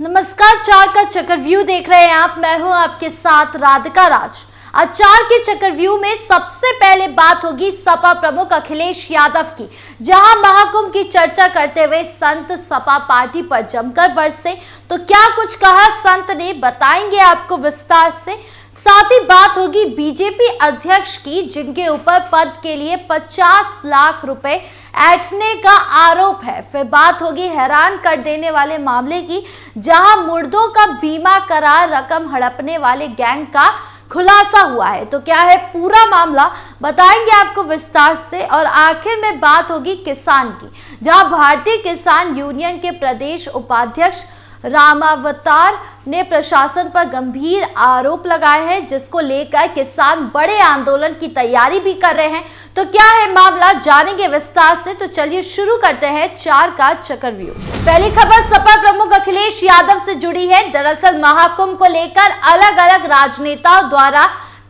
नमस्कार, चार का चक्रव्यूह देख रहे हैं आप। मैं हूं आपके साथ राधिका राज। आज चार के चक्रव्यूह में सबसे पहले बात होगी सपा प्रमुख अखिलेश यादव की, जहां महाकुंभ की चर्चा करते हुए संत सपा पार्टी पर जमकर बरसे। तो क्या कुछ कहा संत ने, बताएंगे आपको विस्तार से। साथ ही बात होगी बीजेपी अध्यक्ष की, जिनके ऊपर पद के लिए 50 लाख रुपए ऐंठने का आरोप है। फिर बात होगी हैरान कर देने वाले मामले की, जहां मुर्दों का बीमा करा रकम हड़पने वाले गैंग का खुलासा हुआ है। तो क्या है पूरा मामला, बताएंगे आपको विस्तार से। और आखिर में बात होगी किसान की, जहां भारतीय किसान यूनियन के प्रदेश उपाध्यक्ष रामावतार ने प्रशासन पर गंभीर आरोप लगाए हैं, जिसको लेकर किसान बड़े आंदोलन की तैयारी भी कर रहे हैं। तो क्या है मामला, जानेंगे विस्तार से। तो चलिए शुरू करते हैं चार का चक्रव्यूह। पहली खबर सपा प्रमुख अखिलेश यादव से जुड़ी है। दरअसल महाकुंभ को लेकर अलग अलग राजनेताओं द्वारा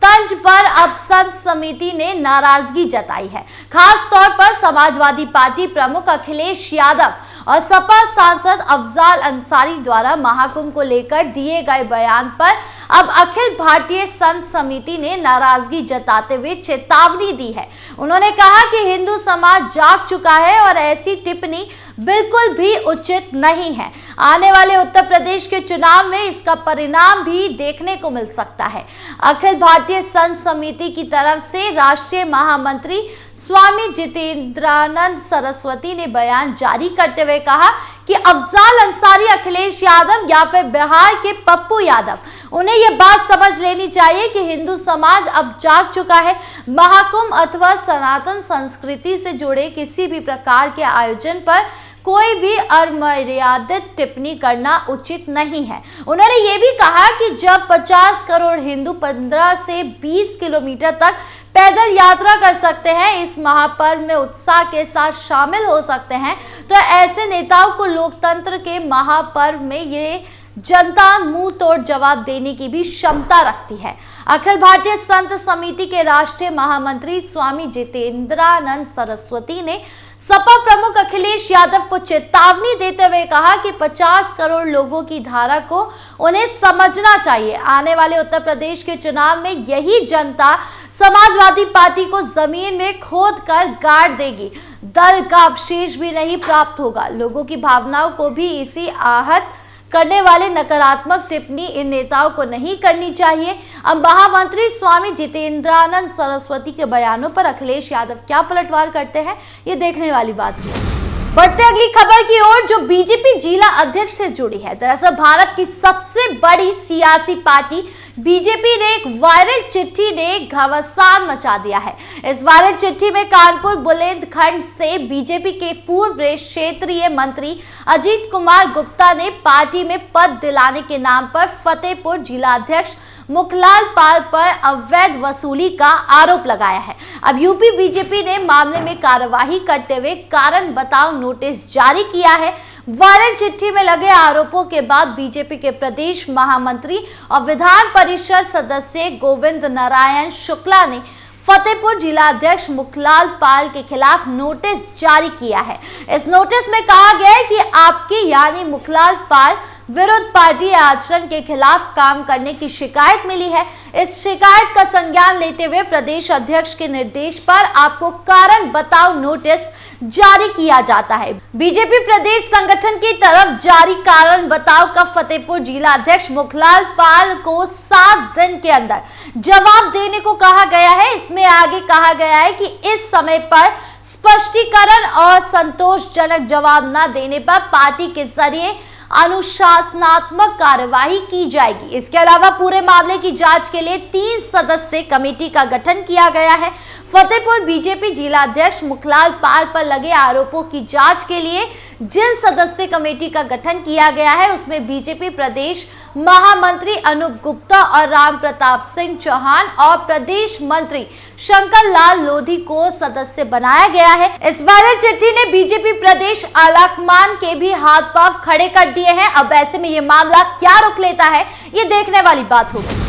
तंज पर अब संत समिति ने नाराजगी जताई है। खास तौर पर समाजवादी पार्टी प्रमुख अखिलेश यादव और सपा सांसद अफजाल अंसारी द्वारा महाकुंभ को लेकर दिए गए बयान पर अब अखिल भारतीय संत समिति ने नाराजगी जताते हुए चेतावनी दी है। उन्होंने कहा कि हिंदू समाज जाग चुका है और ऐसी टिप्पणी बिल्कुल भी उचित नहीं है। आने वाले उत्तर प्रदेश के चुनाव में इसका परिणाम भी देखने को मिल सकता है। अखिल भारतीय संत समिति की तरफ से राष्ट्रीय महामंत्री स्वामी जितेंद्रानंद सरस्वती ने बयान जारी करते हुए कहा कि अफजाल अंसारी अखिलेश यादव या फिर बिहार के पप्पू यादव, उन्हें यह बात समझ लेनी चाहिए कि हिंदू समाज अब जाग चुका है। महाकुंभ अथवा सनातन संस्कृति से जुड़े किसी भी प्रकार के आयोजन पर कोई भी अमर्यादित टिप्पणी करना उचित नहीं है। उन्होंने ये भी कहा कि जब 50 करोड़ हिंदू 15 से 20 किलोमीटर तक पैदल यात्रा कर सकते हैं, इस महापर्व में उत्साह के साथ शामिल हो सकते हैं, तो ऐसे नेताओं को लोकतंत्र के महापर्व में ये जनता मुंह तोड़ जवाब देने की भी क्षमता रखती है। अखिल भारतीय संत समिति के राष्ट्रीय महामंत्री स्वामी जितेंद्रानंद सरस्वती ने सपा प्रमुख अखिलेश यादव को चेतावनी देते हुए कहा कि 50 करोड़ लोगों की धारा को उन्हें समझना चाहिए। आने वाले उत्तर प्रदेश के चुनाव में यही जनता समाजवादी पार्टी को जमीन में खोद कर गाड़ देगी। दल का अवशेष भी नहीं प्राप्त होगा। लोगों की भावनाओं को भी इसी आहत करने वाले नकारात्मक टिप्पणी इन नेताओं को नहीं करनी चाहिए। अब महामंत्री स्वामी जितेंद्रानंद सरस्वती के बयानों पर अखिलेश यादव क्या पलटवार करते हैं, ये देखने वाली बात हुई। बढ़ते अगली खबर की ओर, जो बीजेपी जिला अध्यक्ष से जुड़ी है। दरअसल भारत की सबसे बड़ी सियासी पार्टी बीजेपी ने एक वायरल चिट्ठी ने घमासान मचा दिया है। इस वायरल चिट्ठी में कानपुर बुंदेलखंड से बीजेपी के पूर्व क्षेत्रीय मंत्री अजीत कुमार गुप्ता ने पार्टी में पद दिलाने के नाम पर फतेहपुर जिलाध्यक्ष मुखलाल पाल पर अवैध वसूली का आरोप लगाया है। अब यूपी बीजेपी ने मामले में कार्यवाही करते हुए कारण बताओ नोटिस जारी किया है। वायरल चिट्ठी में लगे आरोपों के बाद बीजेपी के प्रदेश महामंत्री और विधान परिषद सदस्य गोविंद नारायण शुक्ला ने फतेहपुर जिलाध्यक्ष मुखलाल पाल के खिलाफ नोटिस जारी किया है। इस नोटिस में कहा गया है कि आपके यानी मुखलाल पाल विरुद्ध पार्टी आचरण के खिलाफ काम करने की शिकायत मिली है। इस शिकायत का संज्ञान लेते हुए प्रदेश अध्यक्ष के निर्देश पर आपको कारण बताओ नोटिस जारी किया जाता है। बीजेपी प्रदेश संगठन की तरफ जारी कारण बताओ का फतेहपुर जिला अध्यक्ष मुखलाल पाल को 7 दिन के अंदर जवाब देने को कहा गया है। इसमें आगे कहा गया है कि इस समय पर स्पष्टीकरण और संतोषजनक जवाब न देने पर पार्टी के जरिए अनुशासनात्मक कार्यवाही की जाएगी। इसके अलावा पूरे मामले की जांच के लिए 3 सदस्यीय कमेटी का गठन किया गया है। फतेहपुर बीजेपी जिलाध्यक्ष मुखलाल पाल पर लगे आरोपों की जांच के लिए जिन सदस्यीय कमेटी का गठन किया गया है, उसमें बीजेपी प्रदेश महामंत्री अनूप गुप्ता और राम प्रताप सिंह चौहान और प्रदेश मंत्री शंकर लाल लोधी को सदस्य बनाया गया है। इस वायरल चिट्ठी ने बीजेपी प्रदेश आलाकमान के भी हाथ पांव खड़े कर दिए हैं। अब ऐसे में ये मामला क्या रुख लेता है, ये देखने वाली बात होगी।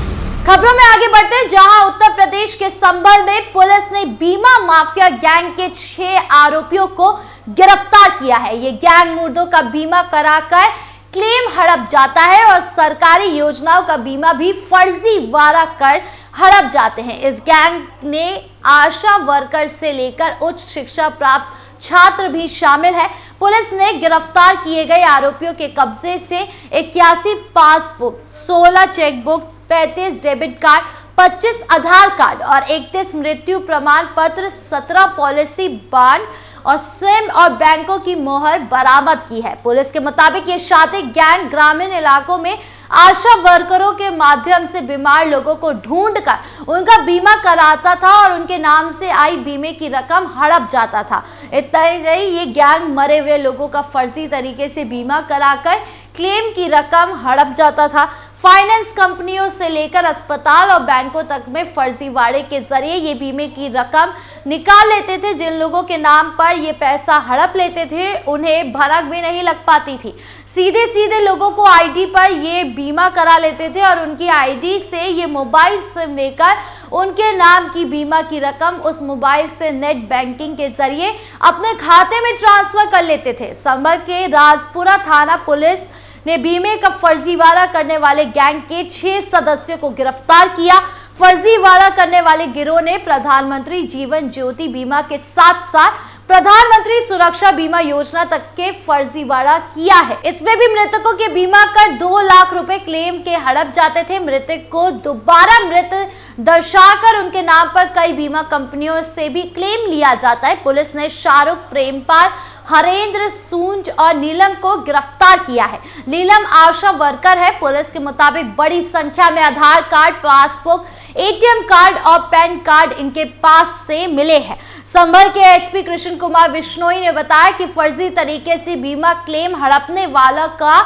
खबरों में आगे बढ़ते हैं, जहां उत्तर प्रदेश के संभल में पुलिस ने बीमा माफिया गैंग के 6 आरोपियों को गिरफ्तार किया है। ये गैंग मुर्दों का बीमा कराकर क्लेम हड़प जाता है और सरकारी योजनाओं का बीमा भी फर्जीवाड़ा कर हड़प जाते हैं। इस गैंग ने आशा वर्कर से लेकर उच्च शिक्षा प्राप्त छात्र भी शामिल है। पुलिस ने गिरफ्तार किए गए आरोपियों के कब्जे से 81 पासबुक, 16 चेकबुक, 35 डेबिट कार्ड, 25 आधार कार्ड और 31 मृत्यु प्रमाण पत्र, 17 पॉलिसी बॉन्ड और सिम और बैंकों की मोहर बरामद की है। पुलिस के मुताबिक ये शातिर गैंग ग्रामीण इलाकों में आशा वर्करों के माध्यम से बीमार लोगों को ढूंढकर उनका बीमा कराता था और उनके नाम से आई बीमे की रकम हड़प जाता था। इतना ही नहीं, ये गैंग मरे हुए लोगों का फर्जी तरीके से बीमा कराकर क्लेम की रकम हड़प जाता था। फाइनेंस कंपनियों से लेकर अस्पताल और बैंकों तक में फर्जीवाड़े के जरिए ये बीमे की रकम निकाल लेते थे। जिन लोगों के नाम पर ये पैसा हड़प लेते थे उन्हें भनक भी नहीं लग पाती थी। सीधे सीधे लोगों को आईडी पर ये बीमा करा लेते थे और उनकी आईडी से ये मोबाइल सिम लेकर उनके नाम की बीमा की रकम उस मोबाइल से नेट बैंकिंग के जरिए अपने खाते में ट्रांसफर कर लेते थे। संभल के राजपुरा थाना पुलिस ने बीमे का फर्जीवाड़ा करने वाले गैंग के 6 सदस्यों को गिरफ्तार किया। फर्जीवाड़ा करने वाले गिरोह ने प्रधानमंत्री जीवन ज्योति बीमा के साथ साथ प्रधानमंत्री सुरक्षा बीमा योजना तक के फर्जीवाड़ा किया है। इसमें भी मृतकों के बीमा कर 2 लाख रुपए क्लेम के हड़प जाते थे। मृतक को दोबारा मृत दर्शाकर उनके नाम पर कई बीमा कंपनियों से भी क्लेम लिया जाता है। पुलिस ने शाहरुख, प्रेमपाल, हरेंद्र, सूंज और नीलम को गिरफ्तार किया है। नीलम आशा वर्कर है। पुलिस के मुताबिक बड़ी संख्या में आधार कार्ड, पासबुक, एटीएम कार्ड और पैन कार्ड इनके पास से मिले हैं। संभल के एसपी कृष्ण कुमार बिश्नोई ने बताया कि फर्जी तरीके से बीमा क्लेम हड़पने वाला का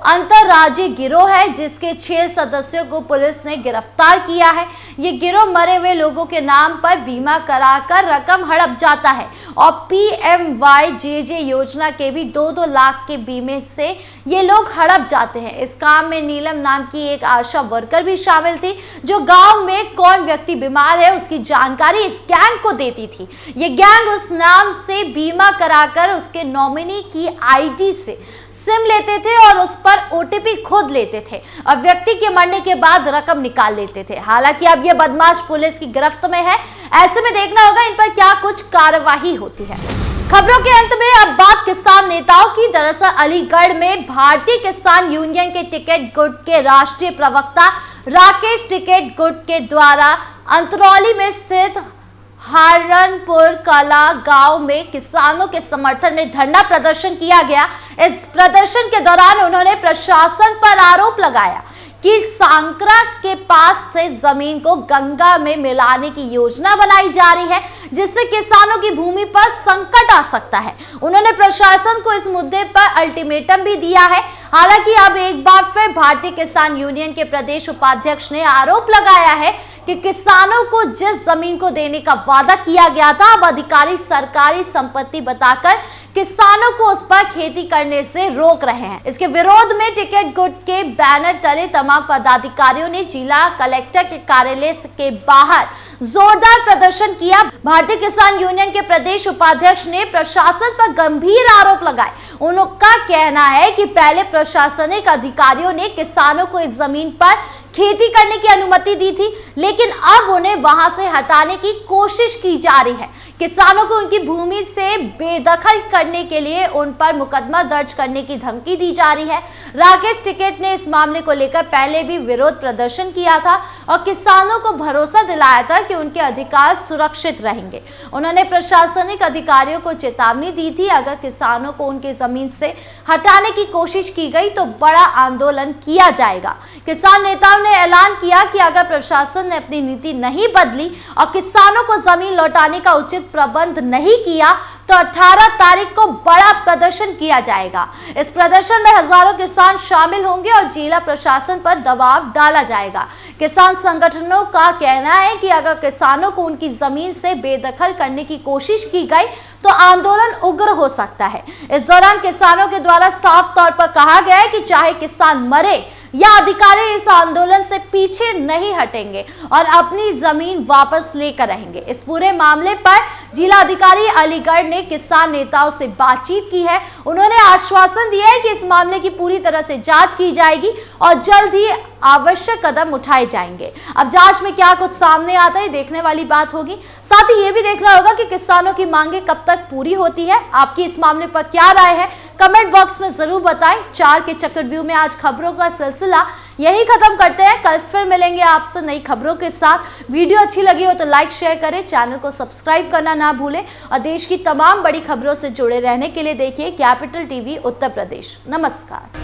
अंतरराज्यीय गिरोह है, जिसके 6 सदस्यों को पुलिस ने गिरफ्तार किया है। ये गिरोह मरे हुए लोगों के नाम पर बीमा कराकर रकम हड़प जाता है और PMYJJ योजना के भी 2-2 लाख के बीमे से ये लोग हड़प जाते हैं। इस काम में नीलम नाम की एक आशा वर्कर भी शामिल थी, जो गांव में कौन व्यक्ति बीमार है उसकी जानकारी इस गैंग को देती थी। ये गैंग उस नाम से बीमा कराकर उसके नॉमिनी की आईडी से सिम लेते थे और उस पर OTP खुद लेते थे और व्यक्ति के मरने के बाद रकम निकाल लेते थे। हालांकि अब ये बदमाश पुलिस की गिरफ्त में है। ऐसे में देखना होगा इन पर क्या कुछ कार्यवाही होती है। खबरों के अंत में अब बात किसान नेताओं की। दरअसल अलीगढ़ में भारतीय किसान यूनियन के टिकट गुट के राष्ट्रीय प्रवक्ता राकेश टिकट गुट के द्वारा अंतरौली में स्थित हारनपुर कला गांव में किसानों के समर्थन में धरना प्रदर्शन किया गया। इस प्रदर्शन के दौरान उन्होंने प्रशासन पर आरोप लगाया कि सांकरा के पास से जमीन को गंगा में मिलाने की योजना बनाई जा रही है, जिससे किसानों की भूमि पर संकट आ सकता है। उन्होंने प्रशासन को इस मुद्दे पर अल्टीमेटम भी दिया है। हालांकि अब एक बार फिर भारतीय किसान यूनियन के प्रदेश उपाध्यक्ष ने आरोप लगाया है कि किसानों को जिस जमीन को देने का वादा किया गया था, अब अधिकारी सरकारी संपत्ति बताकर किसानों को उस पर खेती करने से रोक रहे हैं। इसके विरोध में टिकट गुट के बैनर तले तमाम पदाधिकारियों ने जिला कलेक्टर के कार्यालय के बाहर जोरदार प्रदर्शन किया। भारतीय किसान यूनियन के प्रदेश उपाध्यक्ष ने प्रशासन पर गंभीर आरोप लगाए। उनका कहना है कि पहले प्रशासनिक अधिकारियों ने किसानों को इस जमीन पर खेती करने की अनुमति दी थी, लेकिन अब उन्हें वहां से हटाने की कोशिश की जा रही है। किसानों को उनकी भूमि से बेदखल करने के लिए उन पर मुकदमा दर्ज करने की धमकी दी जा रही है। राकेश टिकैत ने इस मामले को लेकर पहले भी विरोध प्रदर्शन किया था और किसानों को भरोसा दिलाया था कि उनके अधिकार सुरक्षित रहेंगे। उन्होंने प्रशासनिक अधिकारियों को चेतावनी दी थी, अगर किसानों को उनकी जमीन से हटाने की कोशिश की गई तो बड़ा आंदोलन किया जाएगा। किसान नेताओं ने ऐलान किया कि अगर प्रशासन ने अपनी नीति नहीं बदली और किसानों को जमीन लौटाने का उचित प्रबंध नहीं किया तो 18 तारीख को बड़ा प्रदर्शन किया जाएगा। इस प्रदर्शन में हजारों किसान शामिल होंगे और जिला प्रशासन पर दबाव डाला जाएगा। किसान संगठनों का कहना है कि अगर किसानों को उनकी जमीन से बेदखल करने की कोशिश की गई तो आंदोलन उग्र हो सकता है। इस दौरान किसानों के द्वारा साफ तौर पर कहा गया है कि चाहे किसान मरे या अधिकारी इस आंदोलन से पीछे नहीं हटेंगे और अपनी जमीन वापस लेकर रहेंगे। इस पूरे मामले पर जिला अधिकारी अलीगढ़ ने किसान नेताओं से बातचीत की है। उन्होंने आश्वासन दिया है कि इस मामले की पूरी तरह से जांच की जाएगी और जल्द ही आवश्यक कदम उठाए जाएंगे। अब जांच में क्या कुछ सामने आता है देखने वाली बात होगी। साथ ही ये भी देखना होगा कि किसानों की मांगे कब तक पूरी होती है। आपकी इस मामले पर क्या राय है, कमेंट बॉक्स में जरूर बताएं। 4 के चक्रव्यूह में आज खबरों का सिलसिला यही खत्म करते हैं। कल फिर मिलेंगे आपसे नई खबरों के साथ। वीडियो अच्छी लगी हो तो लाइक शेयर करें, चैनल को सब्सक्राइब करना ना भूलें और देश की तमाम बड़ी खबरों से जुड़े रहने के लिए देखिए कैपिटल टीवी उत्तर प्रदेश। नमस्कार।